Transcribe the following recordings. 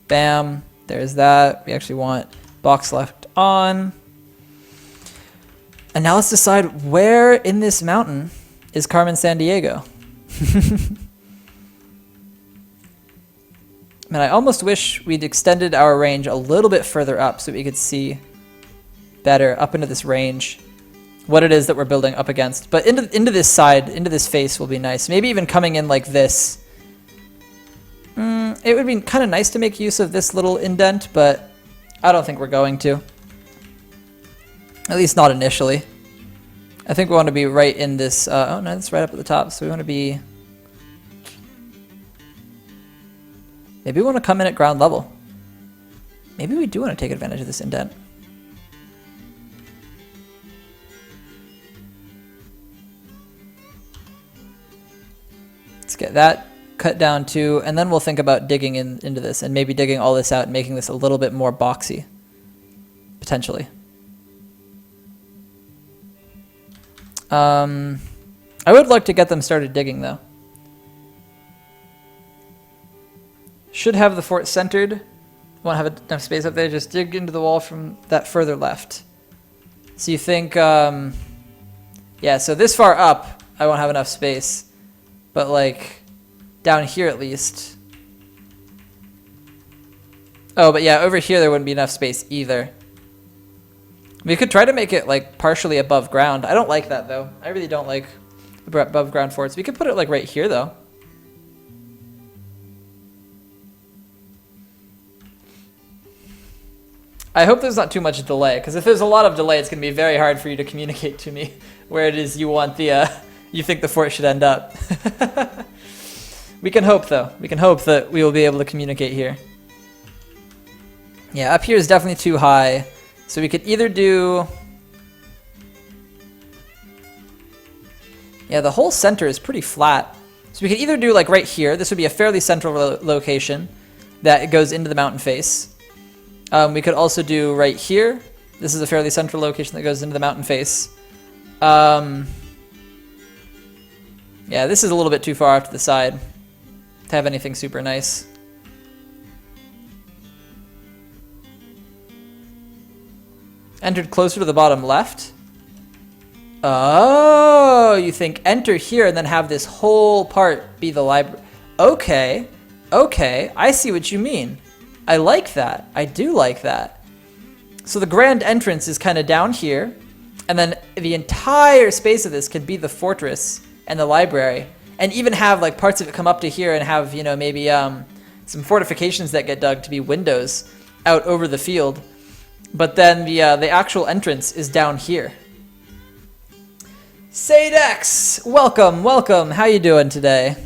Bam. There's that. We actually want box left on. And now let's decide where in this mountain is Carmen Sandiego. Man, I almost wish we'd extended our range a little bit further up so we could see better up into this range what it is that we're building up against. But into this side, into this face will be nice. Maybe even coming in like this. It would be kind of nice to make use of this little indent, but I don't think we're going to. At least not initially. I think we want to be right in this... oh no, it's right up at the top, so we want to be... Maybe we want to come in at ground level. Maybe we do want to take advantage of this indent. Let's get that cut down too, and then we'll think about digging into this and maybe digging all this out and making this a little bit more boxy, potentially. I would like to get them started digging though. Should have the fort centered. Won't have enough space up there. Just dig into the wall from that further left. So you think, yeah, so this far up, I won't have enough space. But like, down here at least. Oh, but yeah, over here there wouldn't be enough space either. We could try to make it like partially above ground. I don't like that though. I really don't like above ground forts. We could put it like right here though. I hope there's not too much delay, because if there's a lot of delay, it's going to be very hard for you to communicate to me where it is you want the, you think the fort should end up. We can hope though. We can hope that we will be able to communicate here. Yeah, up here is definitely too high. So we could either do... Yeah, the whole center is pretty flat. So we could either do like right here. This would be a fairly central location that goes into the mountain face. We could also do right here. This is a fairly central location that goes into the mountain face. Yeah, this is a little bit too far off to the side to have anything super nice. Entered closer to the bottom left. Oh, you think enter here and then have this whole part be the library. Okay, okay, I see what you mean. I like that. I do like that. So the grand entrance is kind of down here, and then the entire space of this could be the fortress and the library, and even have like parts of it come up to here and have, you know, maybe some fortifications that get dug to be windows out over the field. But then the actual entrance is down here. Sadex, welcome, welcome. How you doing today?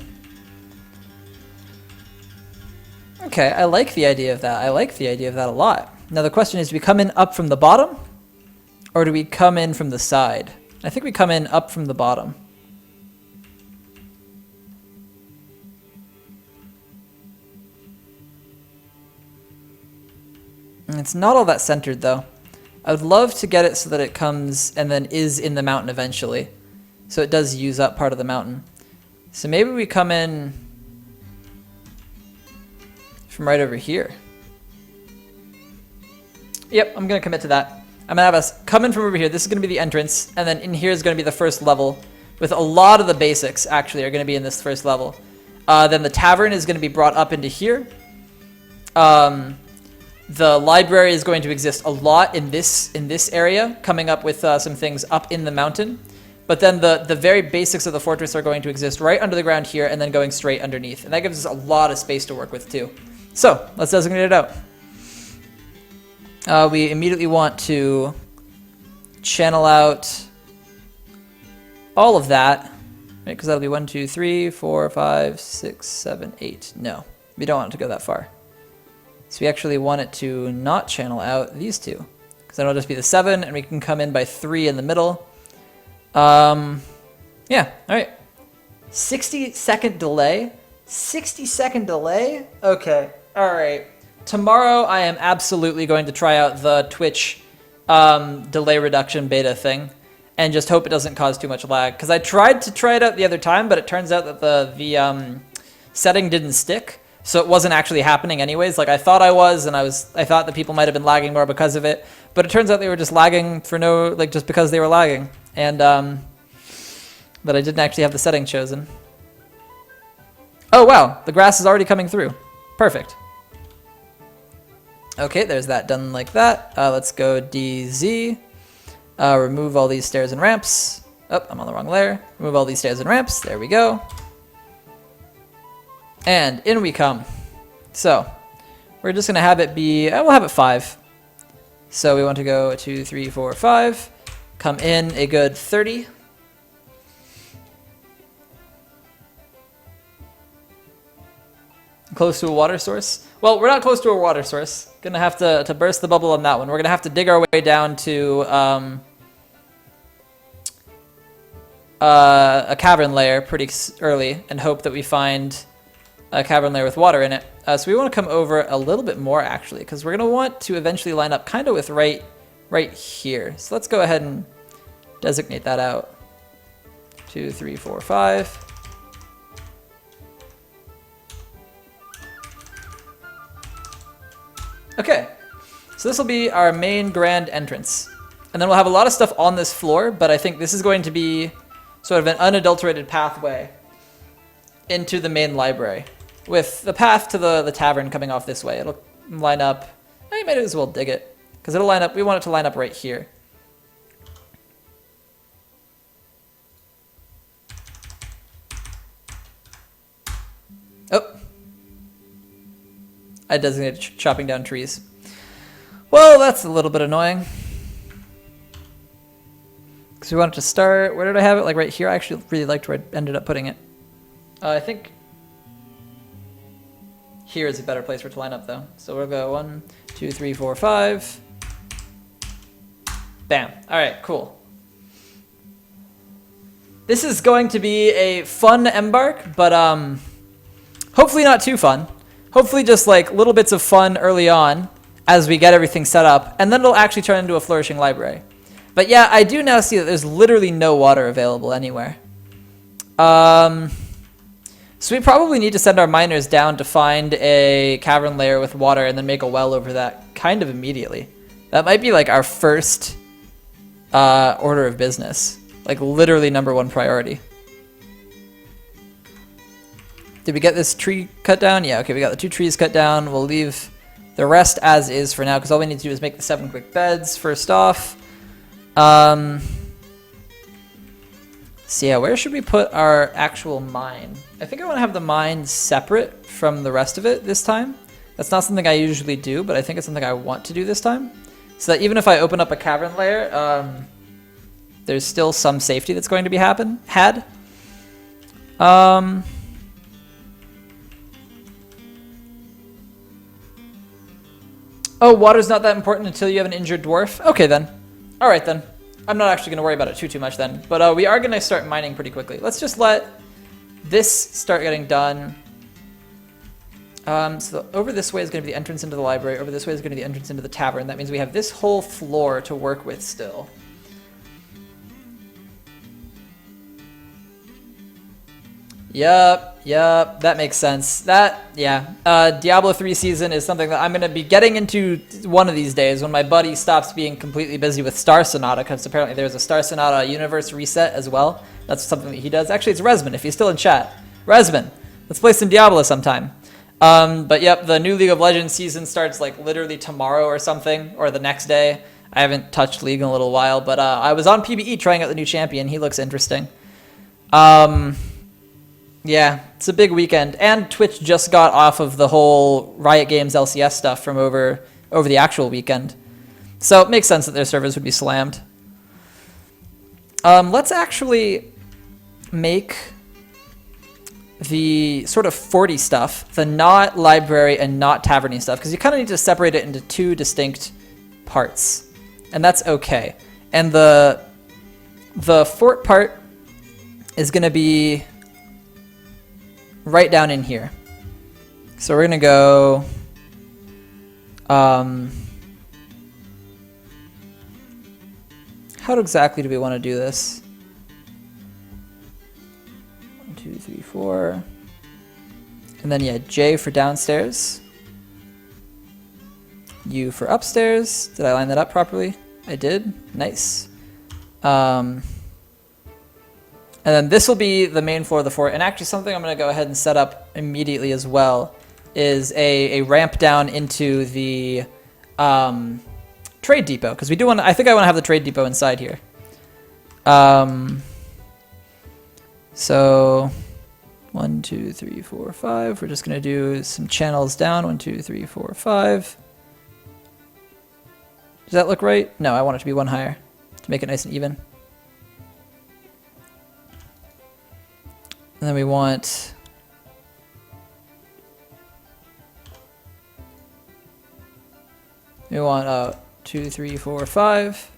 Okay, I like the idea of that. I like the idea of that a lot. Now the question is, do we come in up from the bottom, or do we come in from the side? I think we come in up from the bottom. It's not all that centered though. I would love to get it so that it comes and then is in the mountain eventually. So it does use up part of the mountain. So maybe we come in from right over here. Yep, I'm gonna commit to that. I'm gonna have us come in from over here. This is gonna be the entrance, and then in here is gonna be the first level, with a lot of the basics actually are gonna be in this first level. Then the tavern is gonna be brought up into here. The library is going to exist a lot in this area, coming up with some things up in the mountain. But then the very basics of the fortress are going to exist right under the ground here and then going straight underneath. And that gives us a lot of space to work with too. So let's designate it out. We immediately want to channel out all of that, right? Because that'll be 1, 2, 3, 4, 5, 6, 7, 8. No, we don't want it to go that far. So we actually want it to not channel out these two, because then it'll just be the 7, and we can come in by 3 in the middle. Yeah, all right. 60-second delay. 60-second delay? Okay, all right. Tomorrow I am absolutely going to try out the Twitch delay reduction beta thing and just hope it doesn't cause too much lag. Because I tried to try it out the other time, but it turns out that the setting didn't stick. So it wasn't actually happening anyways. Like I thought I was, and I thought that people might have been lagging more because of it. But it turns out they were just lagging for just because they were lagging. And that I didn't actually have the setting chosen. Oh wow, the grass is already coming through. Perfect. Okay, there's that done like that. Let's go DZ. Remove all these stairs and ramps. Oh, I'm on the wrong layer. Remove all these stairs and ramps. There we go. And in we come. So we're just gonna have it be, we'll have it 5. So we want to go 2, 3, 4, 5. Come in a good 30. Close to a water source. Well, we're not close to a water source. Gonna have to burst the bubble on that one. We're gonna have to dig our way down to a cavern layer pretty early and hope that we find a cavern layer with water in it. So we want to come over a little bit more actually, because we're gonna want to eventually line up kind of with right here. So let's go ahead and designate that out. 2, 3, 4, 5. Okay, so this will be our main grand entrance. And then we'll have a lot of stuff on this floor, but I think this is going to be sort of an unadulterated pathway into the main library, with the path to the tavern coming off this way. It'll line up, I might as well dig it, because it'll line up, we want it to line up right here. Oh. I designated chopping down trees. Well, that's a little bit annoying. Because we wanted to start, where did I have it? Like right here? I actually really liked where I ended up putting it. I think here is a better place for it to line up though. So we'll go 1, 2, 3, 4, 5. Bam. All right, cool. This is going to be a fun embark, but hopefully not too fun. Hopefully just like little bits of fun early on as we get everything set up, and then it'll actually turn into a flourishing library. But yeah, I do now see that there's literally no water available anywhere. So we probably need to send our miners down to find a cavern layer with water and then make a well over that kind of immediately. That might be like our first order of business. Like literally #1 priority. Did we get this tree cut down? Yeah, okay, we got the 2 trees cut down. We'll leave the rest as is for now, because all we need to do is make the 7 quick beds first off. So yeah, where should we put our actual mine? I think I want to have the mine separate from the rest of it this time. That's not something I usually do, but I think it's something I want to do this time. So that even if I open up a cavern layer, there's still some safety that's going to be had. Oh, water's not that important until you have an injured dwarf? Okay then. Alright then. I'm not actually going to worry about it too much then. But we are going to start mining pretty quickly. Let's just let this start getting done. So over this way is going to be the entrance into the library. Over this way is going to be the entrance into the tavern. That means we have this whole floor to work with still. Yep, that makes sense. Diablo 3 season is something that I'm going to be getting into one of these days when my buddy stops being completely busy with Star Sonata, because apparently there's a Star Sonata universe reset as well. That's something that he does. Actually, it's Resman, if he's still in chat. Resman, let's play some Diablo sometime. But yep, the new League of Legends season starts like literally tomorrow or something, or the next day. I haven't touched League in a little while, but I was on PBE trying out the new champion. He looks interesting. Yeah, it's a big weekend, and Twitch just got off of the whole Riot Games LCS stuff from over the actual weekend. So it makes sense that their servers would be slammed. Let's actually make the sort of forty stuff, the not library and not taverny stuff, because you kind of need to separate it into 2 distinct parts, and that's okay. And the fort part is going to be right down in here. So we're going to go how exactly do we want to do this? 1, 2, 3, 4. And then, yeah, J for downstairs. U for upstairs. Did I line that up properly? I did. Nice. And then this will be the main floor of the fort. And actually something I'm going to go ahead and set up immediately as well is a ramp down into the trade depot. Because we do want, I think I want to have the trade depot inside here. So 1, 2, 3, 4, 5. We're just going to do some channels down. 1, 2, 3, 4, 5. Does that look right? No, I want it to be one higher to make it nice and even. And then we want 2, 3, 4, 5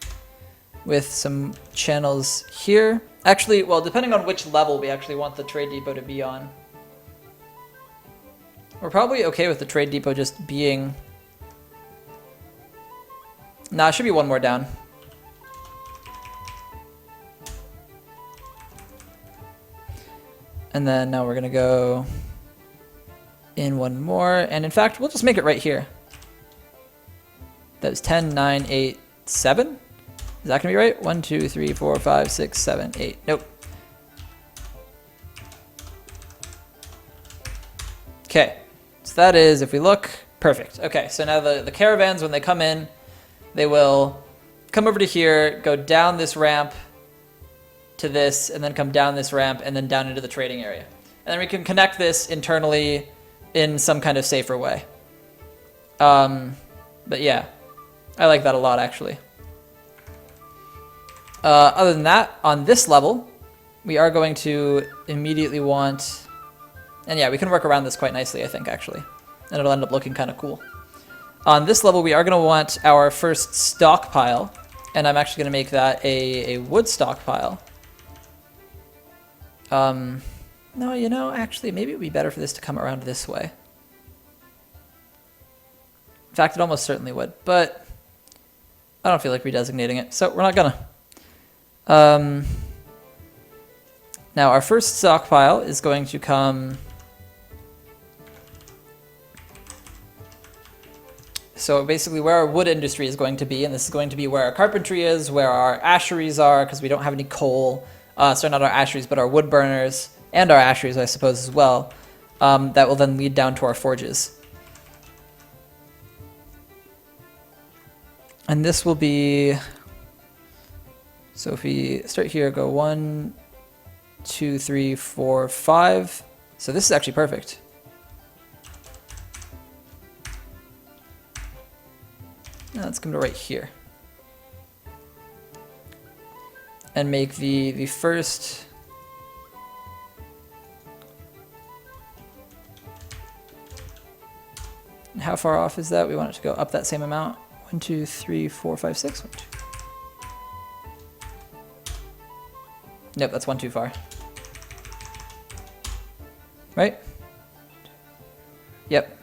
with some channels here. Actually, well, depending on which level we actually want the trade depot to be on. We're probably okay with the trade depot just being... Nah, it should be one more down. And then now we're going to go in one more. And in fact, we'll just make it right here. That was 10, 9, 8, 7. Is that going to be right? 1, 2, 3, 4, 5, 6, 7, 8. Nope. Okay. So that is, if we look, perfect. Okay, so now the caravans, when they come in, they will come over to here, go down this ramp to this, and then come down this ramp, and then down into the trading area. And then we can connect this internally in some kind of safer way. But yeah, I like that a lot, actually. Other than that, on this level, we are going to immediately want... And yeah, we can work around this quite nicely, I think, actually. And it'll end up looking kind of cool. On this level, we are going to want our first stockpile. And I'm actually going to make that a wood stockpile. No, you know, actually, maybe it would be better for this to come around this way. In fact, it almost certainly would. But I don't feel like redesignating it, so we're not gonna. Now, our first stockpile is going to come... So basically where our wood industry is going to be, and this is going to be where our carpentry is, where our asheries are, because we don't have any coal. Sorry, not our asheries, but our wood burners, and our asheries, I suppose, as well. That will then lead down to our forges. And this will be... So if we start here, go 1, 2, 3, 4, 5. So this is actually perfect. Now let's come to right here. And make the first... And how far off is that? We want it to go up that same amount. 1, 2, 3, 4, 5, 6. 1, 2. Nope, that's one too far. Right? Yep.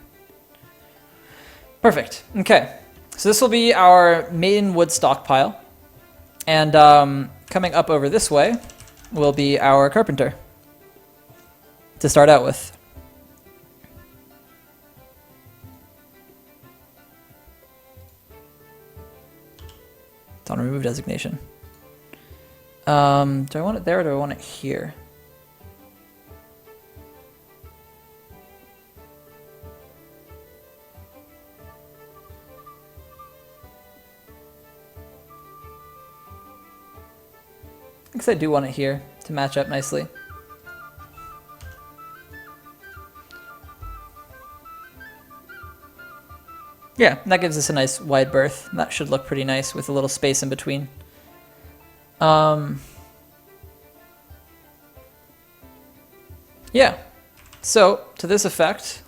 Perfect. Okay. So this will be our main wood stockpile. And coming up over this way will be our carpenter to start out with. It's on remove designation. Do I want it there or do I want it here? I guess I do want it here to match up nicely. Yeah, that gives us a nice wide berth. That should look pretty nice with a little space in between. Yeah, so to this effect,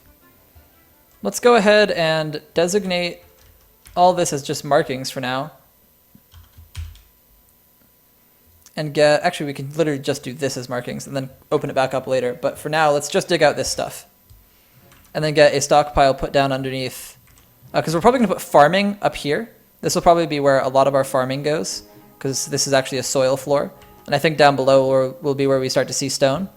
let's go ahead and designate all this as just markings for now. And get, actually we can literally just do this as markings and then open it back up later. But for now, let's just dig out this stuff. And then get a stockpile put down underneath. Because we're probably going to put farming up here. This will probably be where a lot of our farming goes. Because this is actually a soil floor. And I think down below will be where we start to see stone.